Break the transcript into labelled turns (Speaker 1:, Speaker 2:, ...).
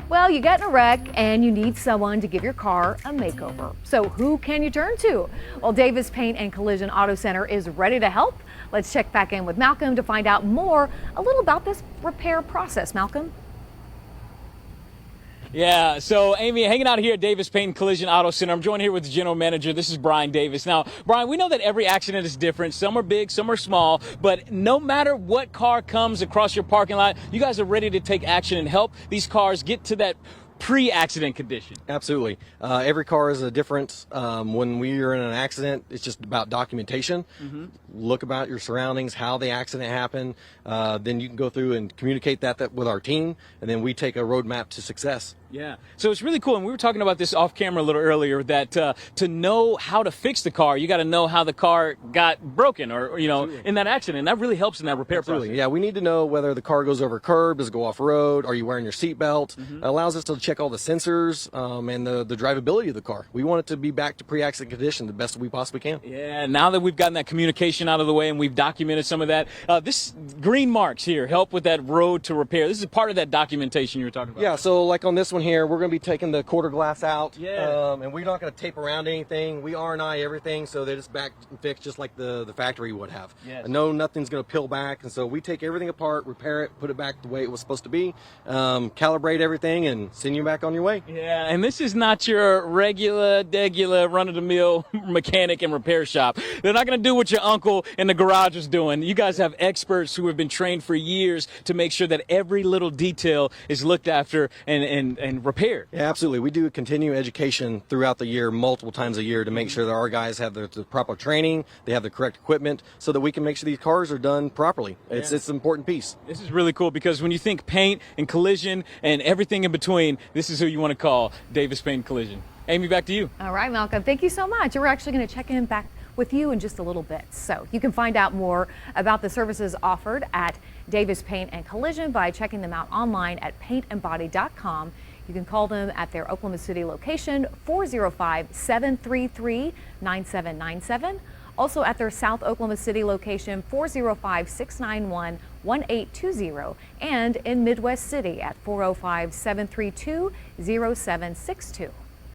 Speaker 1: Well, you get in a wreck and you need someone to give your car a makeover. So who can you turn to? Well, Davis Paint and Collision Auto Center is ready to help. Let's check back in with Malcolm to find out a little about this repair process. Malcolm?
Speaker 2: Yeah, so Amy, hanging out here at Davis Paint and Collision Auto Center. I'm joined here with the general manager. This is Brian Davis. Now, Brian, we know that every accident is different. Some are big, some are small, but no matter what car comes across your parking lot, you guys are ready to take action and help these cars get to that pre-accident condition.
Speaker 3: Absolutely. Every car is a different. When we are in an accident, it's just about documentation. Look about your surroundings, how the accident happened. Then you can go through and communicate that with our team, and then we take a roadmap to success.
Speaker 2: Yeah, so it's really cool, and we were talking about this off camera a little earlier, that to know how to fix the car, you got to know how the car got broken or in that accident. And that really helps in that repair process.
Speaker 3: Yeah, we need to know whether the car goes over a curb, does it go off road, are you wearing your seatbelt. It allows us to check all the sensors and the drivability of the car. We want it to be back to pre-accident condition the best we possibly can.
Speaker 2: Yeah, now that we've gotten that communication out of the way and we've documented some of that, this green marks here help with that road to repair. This is part of that documentation you were talking about.
Speaker 3: Yeah, so like on this one here, we're going to be taking the quarter glass out.
Speaker 2: Yeah.
Speaker 3: And we're not going to tape around anything. We R&I everything so that it's back and fixed just like the factory would have.
Speaker 2: Yes.
Speaker 3: No, nothing's going to peel back. And so we take everything apart, repair it, put it back the way it was supposed to be, calibrate everything, and send you back on your way.
Speaker 2: Yeah, and this is not your regular, run-of-the-mill mechanic and repair shop. They're not going to do what your uncle in the garage is doing. You guys have experts who have been trained for years to make sure that every little detail is looked after and repaired.
Speaker 3: Yeah, absolutely. We do continue education throughout the year, multiple times a year, to make sure that our guys have the proper training, they have the correct equipment, so that we can make sure these cars are done properly. It's an important piece.
Speaker 2: This is really cool because when you think paint and collision and everything in between, this is who you want to call Davis Paint and Collision. Amy, back to you.
Speaker 1: All right, Malcolm, thank you so much. We're actually going to check in back with you in just a little bit. So you can find out more about the services offered at Davis Paint and Collision by checking them out online at paintandbody.com. You can call them at their Oklahoma City location, 405-733-9797. Also at their South Oklahoma City location, 405-691-1820. And in Midwest City at 405-732-0762.